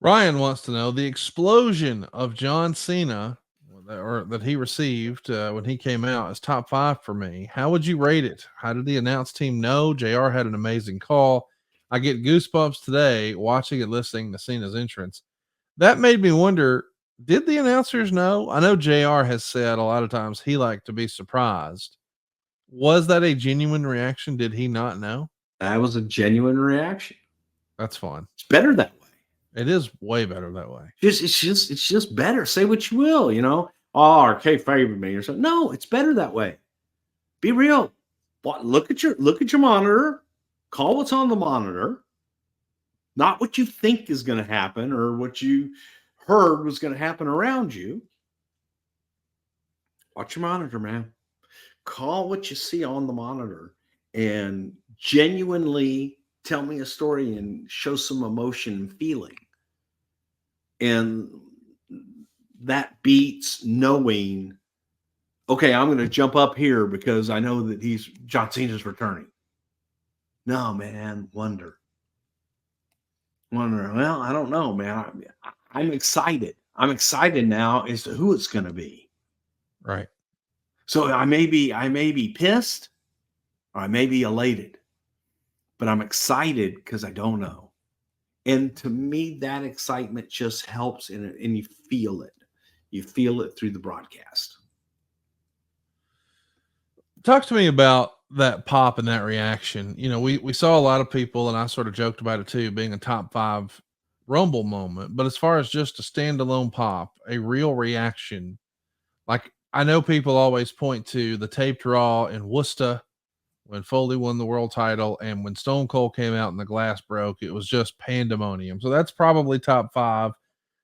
Ryan wants to know the explosion of John Cena or that he received when he came out is top five for me. How would you rate it? How did the announce team know? JR had an amazing call. I get goosebumps today watching and listening to Cena's entrance. That made me wonder, did the announcers know? I know JR has said a lot of times he liked to be surprised. Was that a genuine reaction? Did he not know? That was a genuine reaction. That's fine. It's better that way. It is way better that way. It's just better. Say what you will, Oh, or K favored me or something. No, it's better that way. Be real. Look at your monitor. Call what's on the monitor. Not what you think is going to happen or what you heard was going to happen around you. Watch your monitor, man. Call what you see on the monitor and genuinely tell me a story and show some emotion and feeling. And that beats knowing, okay, I'm going to jump up here because I know that John Cena's returning. No, man, wonder. Well, I don't know, man. I'm excited. I'm excited now as to who it's going to be. Right. So I may be pissed or I may be elated, but I'm excited because I don't know. And to me, that excitement just helps and you feel it. You feel it through the broadcast. Talk to me about that pop and that reaction. We saw a lot of people, and I sort of joked about it too, being a top 5 Rumble moment. But as far as just a standalone pop, a real reaction, like I know people always point to the taped Raw in Worcester when Foley won the world title, and when Stone Cold came out and the glass broke, it was just pandemonium. So that's probably top 5.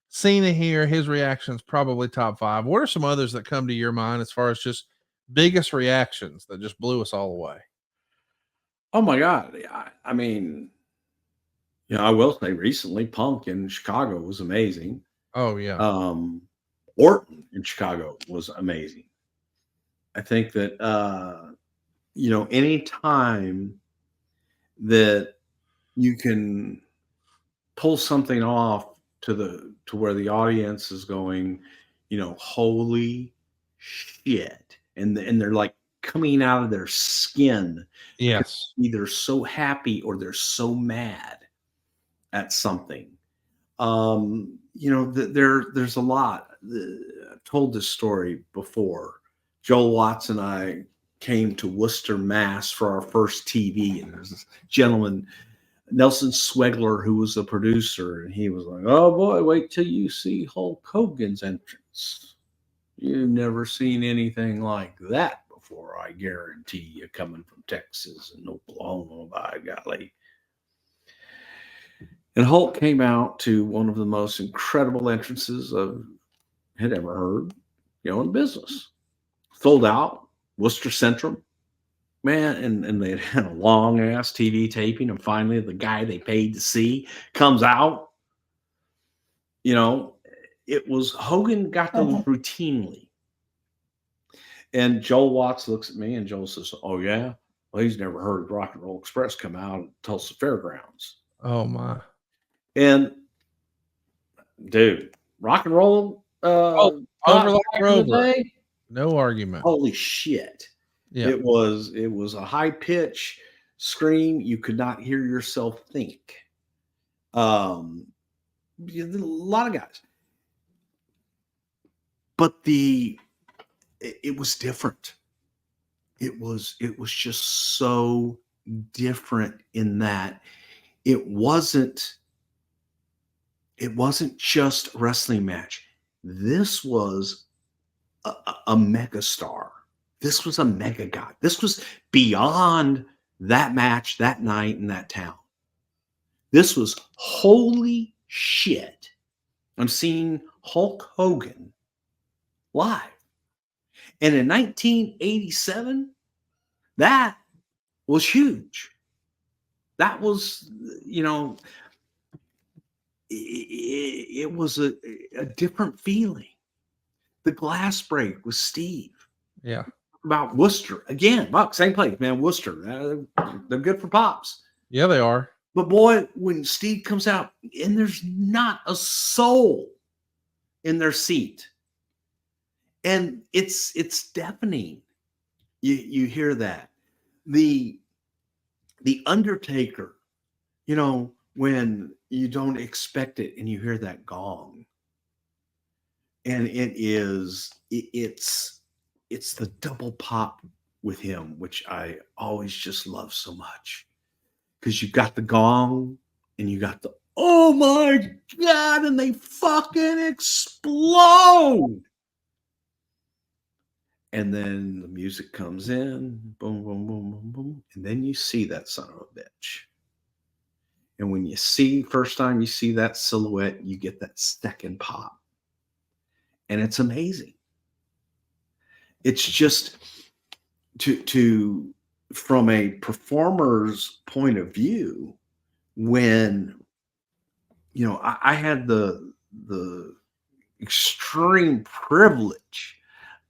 Cena here, his reaction's probably top 5. What are some others that come to your mind as far as just biggest reactions that just blew us all away? Oh my God. I mean, I will say recently Punk in Chicago was amazing. Oh yeah. Orton in Chicago was amazing. I think that, any time that you can pull something off to where the audience is going, holy shit. And they're like coming out of their skin. Yes. Either so happy or they're so mad at something. There's a lot. I've told this story before. Joel Watts and I came to Worcester, Mass for our first TV, and there's this gentleman, Nelson Swegler, who was the producer, and he was like, "Oh boy, wait till you see Hulk Hogan's entrance. You've never seen anything like that before, I guarantee you, coming from Texas and Oklahoma, by golly." And Hulk came out to one of the most incredible entrances I had ever heard, in business. Sold out, Worcester Centrum, man, and they had a long ass TV taping, and finally the guy they paid to see comes out. It was Hogan got those routinely. And Joel Watts looks at me and Joel says, "Oh yeah? Well, he's never heard of Rock and Roll Express come out at Tulsa Fairgrounds." Oh my. And dude, rock and roll Over like Rover. No argument. Holy shit. Yeah. It was a high pitch scream. You could not hear yourself think. A lot of guys. But it was different. It was just so different in that it wasn't just a wrestling match. This was a mega star. This was a mega god. This was beyond that match, that night, in that town. This was holy shit. I'm seeing Hulk Hogan live. And in 1987, that was huge. That was, it was a different feeling. The glass break with Steve. Yeah. About Worcester. Again, same place, man. Worcester. They're good for pops. Yeah, they are. But boy, when Steve comes out and there's not a soul in their seat, and it's deafening. You hear that. The Undertaker, when you don't expect it and you hear that gong, and it's the double pop with him, which I always just love so much, because you got the gong and you got the oh my god, and they fucking explode. And then the music comes in, boom, boom, boom, boom, boom, and then you see that son of a bitch. And when you see first time you see that silhouette, you get that second pop, and it's amazing. It's just to from a performer's point of view, when I had the extreme privilege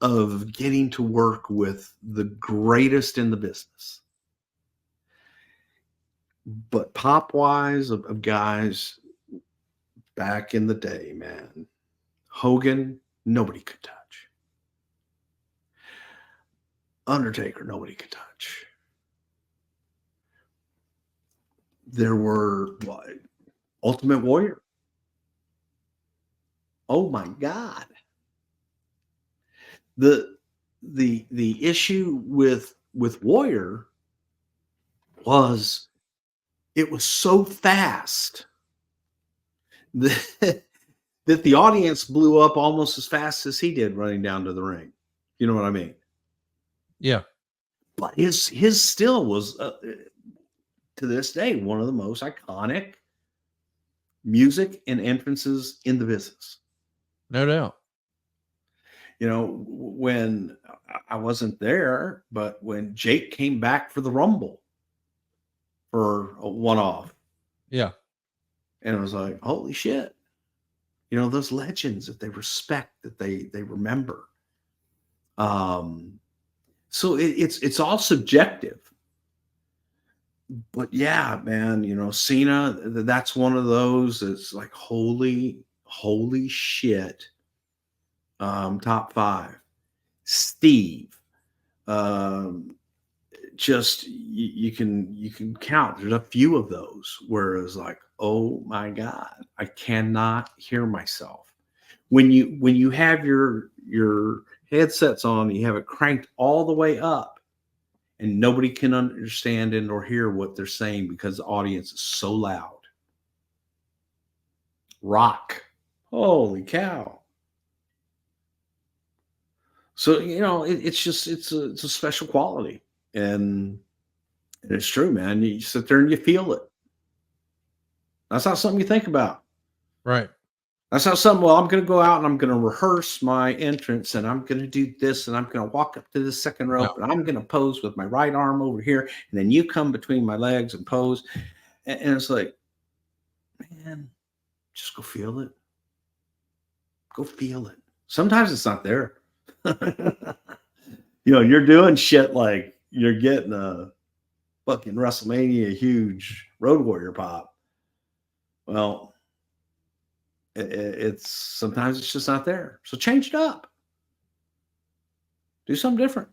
of getting to work with the greatest in the business. But pop wise of guys back in the day, man, Hogan, nobody could touch. Undertaker, nobody could touch. There were what, Ultimate Warrior. Oh my God. The issue with Warrior was it was so fast that, that the audience blew up almost as fast as he did running down to the ring. You know what I mean? Yeah. But his still was to this day one of the most iconic music and entrances in the business. No doubt. When I wasn't there, but when Jake came back for the Rumble for a one-off, Yeah. and it was like, holy shit, those legends that they respect, that they remember. So it's all subjective. But yeah, man, Cena, that's one of those that's like, holy shit. Top 5. Steve, just you can count. There's a few of those where it's like, oh my God, I cannot hear myself. When you have your headsets on, you have it cranked all the way up, and nobody can understand and or hear what they're saying because the audience is so loud. Rock, holy cow. So it's a special quality, and it's true, man. You sit there and you feel it. That's not something you think about. Right. That's not something. Well, I'm going to go out and I'm going to rehearse my entrance, and I'm going to do this, and I'm going to walk up to the second rope, No. and I'm going to pose with my right arm over here, and then you come between my legs and pose, and it's like, man, just go feel it. Go feel it. Sometimes it's not there. You're doing shit like you're getting a fucking WrestleMania huge Road Warrior pop. Well, it's sometimes it's just not there. So change it up. Do something different.